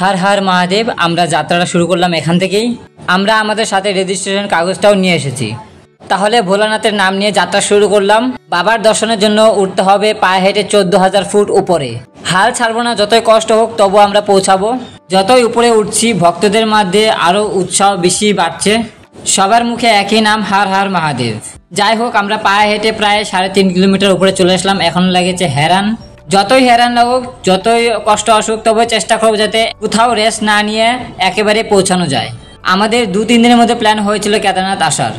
হর হর মহাদেব। আমরা যাত্রাটা শুরু করলাম এখান থেকেই। আমরা আমাদের সাথে রেজিস্ট্রেশন কাগজটাও নিয়ে এসেছি। তাহলে ভোলানাথের নাম নিয়ে যাত্রা শুরু করলাম। বাবার দর্শনের জন্য উঠতে হবে পায়ে হেঁটে 14,000 ফুট উপরে। হাল ছাড়বো না, যতই কষ্ট হোক তবু আমরা পৌঁছাবো। যতই উপরে উঠছি ভক্তদের মধ্যে আরো উৎসাহ বেশি বাড়ছে। সবার মুখে একই নাম, হর হর মহাদেব। যাই হোক, আমরা পায়ে হেঁটে প্রায় 3.5 কিলোমিটার উপরে চলে আসলাম। এখন লেগেছে হেরান। যতই হেরান লাগুক, যতই কষ্ট আসুক, তবে চেষ্টা করবো যাতে কোথাও রেস্ট না নিয়ে একেবারে পৌঁছানো যায়। আমাদের 2-3 দিনের মধ্যে প্ল্যান হয়েছিল কেদারনাথ আসার,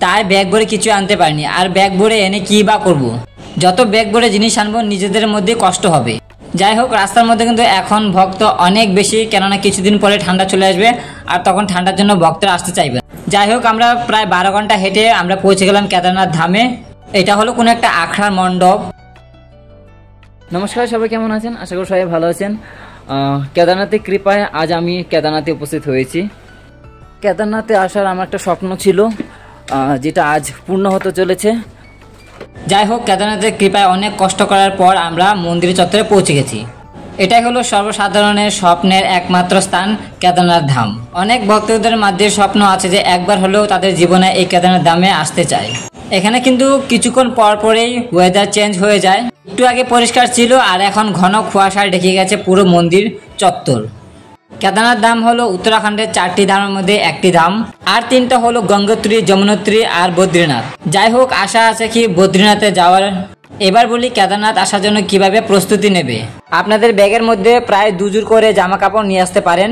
তাই ব্যাগ ভরে কিছু আনতে পারিনি। আর ব্যাগ ভরে এনে কি বা করবো? যত ব্যাগ ভরে জিনিস আনবো নিজেদের মধ্যে কষ্ট হবে। যাই হোক, রাস্তার মধ্যে কিন্তু এখন ভক্ত অনেক বেশি, কেননা কিছুদিন পরে ঠান্ডা চলে আসবে আর তখন ঠান্ডার জন্য ভক্তরা আসতে চাইবে। যাই হোক, আমরা প্রায় 12 ঘন্টা হেঁটে আমরা পৌঁছে গেলাম কেদারনাথ ধামে। এটা হলো কোনো একটা আখড়ার মণ্ডপ। নমস্কার, সবাই কেমন আছেন? আশা করি সবাই ভালো আছেন। কেদারনাথের কৃপায় আজ আমি কেদারনাথে উপস্থিত হয়েছি। কেদারনাথে আসার আমার একটা স্বপ্ন ছিল, যেটা আজ পূর্ণ হতে চলেছে। যাই হোক, কেদারনাথের কৃপায় অনেক কষ্ট করার পর আমরা মন্দির চত্বরে পৌঁছে গেছি। এটাই হলো সর্বসাধারণের স্বপ্নের একমাত্র স্থান, কেদারনাথ ধাম। অনেক ভক্তদের মধ্যে স্বপ্ন আছে যে একবার হলেও তাদের জীবনে এই কেদারনাথ ধামে আসতে চায়। এখানে কিন্তু কিছুক্ষণ পর পরেই ওয়েদার চেঞ্জ হয়ে যায়। একটু আগে পরিষ্কার ছিল আর এখন ঘন কুয়াশায় ঢেকে গেছে পুরো মন্দির চত্বর। কেদারনাথ ধাম হলো উত্তরাখণ্ডের 4টি ধামের মধ্যে একটি ধাম। আর 3টা হলো গঙ্গোত্রী, যমুনোত্রী আর বদ্রীনাথ। যাই হোক, আশা আছে কি বদ্রীনাথে যাওয়ার। এবার বলি কেদারনাথ আসার জন্য কিভাবে প্রস্তুতি নেবে। আপনাদের ব্যাগের মধ্যে প্রায় 2 জোড় করে জামা কাপড় নিয়ে আসতে পারেন।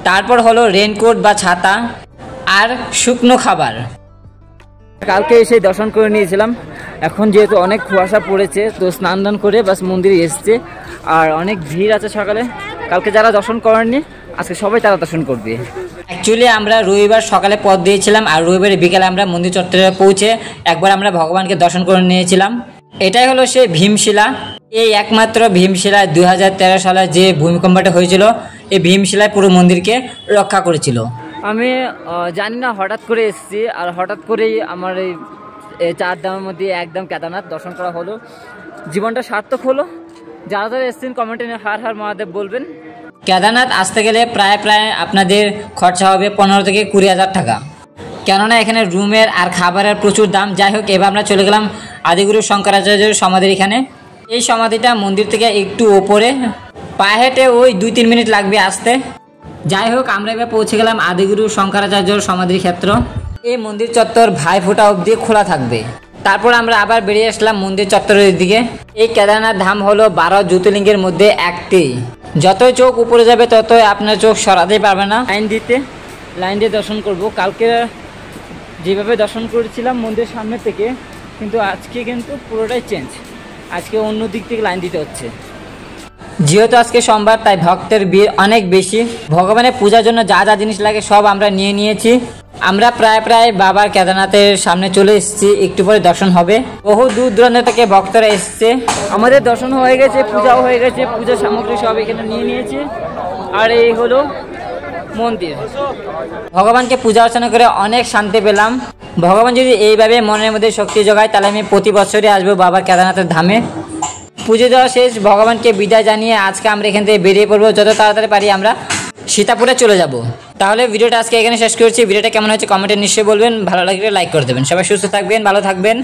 তারপর হলো রেইনকোট বা ছাতা আর শুকনো খাবার। কালকে এসে দর্শন করে নিয়েছিলাম। এখন যেহেতু অনেক কুয়াশা পড়েছে, তো স্নান দান করে বাস মন্দিরে এসছে। আর অনেক ভিড় আছে সকালে। কালকে যারা দর্শন করেননি, আজকে সবাই তারা দর্শন করবে। অ্যাকচুয়ালি আমরা রবিবার সকালে পথ দিয়েছিলাম আর রবিবারে বিকেলে আমরা মন্দির চত্বরে পৌঁছে একবার আমরা ভগবানকে দর্শন করে নিয়েছিলাম। এটাই হলো সেই ভীমশিলা। এই একমাত্র ভীমশিলা 2013 সালে যে ভূমিকম্পটা হয়েছিল, এই ভীমশিলায় পুরো মন্দিরকে রক্ষা করেছিল। আমি জানি না, হঠাৎ করে এসেছি আর হঠাৎ করেই আমার এই 4 ধামের মধ্যে একদম কেদারনাথ দর্শন করা হলো। জীবনটা সার্থক হলো। যারা যারা এসেছেন কমেন্টে হর হর মহাদেব বলবেন। কেদারনাথ আসতে গেলে প্রায় আপনাদের খরচা হবে 15 থেকে 20,000 টাকা, কেননা এখানে রুমের আর খাবারের প্রচুর দাম। যাই হোক, এবার আমরা চলে গেলাম আদিগুরু শঙ্করাচার্যের সমাধির এখানে। এই সমাধিটা মন্দির থেকে একটু ওপরে, পায়ে হেঁটে ওই 2-3 মিনিট লাগবে আসতে। যাই হোক, আমরা এবার পৌঁছে গেলাম আদিগুরু শঙ্করাচার্যর সমাধির ক্ষেত্র। এই মন্দির চত্বর ভাইফোঁটা অবধি খোলা থাকবে। তারপর আমরা আবার বেরিয়ে আসলাম মন্দির চত্বরের দিকে। এই কেদারনাথ ধাম হলো 12 জ্যোতির্লিঙ্গের মধ্যে একটি। যতই চোখ উপরে যাবে ততই আপনার চোখ সরাতেই পারবে না। লাইন দিয়ে দর্শন করব। কালকে যেভাবে দর্শন করেছিলাম মন্দিরের সামনে থেকে, কিন্তু আজকে কিন্তু পুরোটাই চেঞ্জ। আজকে অন্য দিক থেকে লাইন দিতে হচ্ছে। যেহেতু আজকে সোমবার, তাই ভক্তের ভিড় অনেক বেশি। ভগবানের পূজার জন্য যা যা জিনিস লাগে সব আমরা নিয়ে নিয়েছি। আমরা প্রায় বাবার কেদারনাথের সামনে চলে এসেছি। একটু পরে দর্শন হবে। বহু দূর দূরান্ত থেকে ভক্তরা এসছে। আমাদের দর্শন হয়ে গেছে, পূজাও হয়ে গেছে। পূজার সামগ্রী সব এখানে নিয়ে নিয়েছি। আর এই হলো মন্দির। ভগবানকে পূজা অর্চনা করে অনেক শান্তি পেলাম। ভগবান যদি এইভাবে মনের মধ্যে শক্তি যোগায়, তাহলে আমি প্রতি বছরই আসবো বাবার কেদারনাথের ধামে। পুজো দেওয়া শেষ, ভগবানকে বিদায় জানিয়ে আজকে আমরা এখান থেকে বেরিয়ে পড়বো। যত তাড়াতাড়ি পারি আমরা সীতাপুরে চলে যাব। তাহলে ভিডিওটা আজকে এখানে শেষ করছি। ভিডিওটা কেমন হয়েছে কমেন্টে নিশ্চয়ই বলবেন। ভালো লাগলে লাইক করে দেবেন। সবাই সুস্থ থাকবেন, ভালো থাকবেন।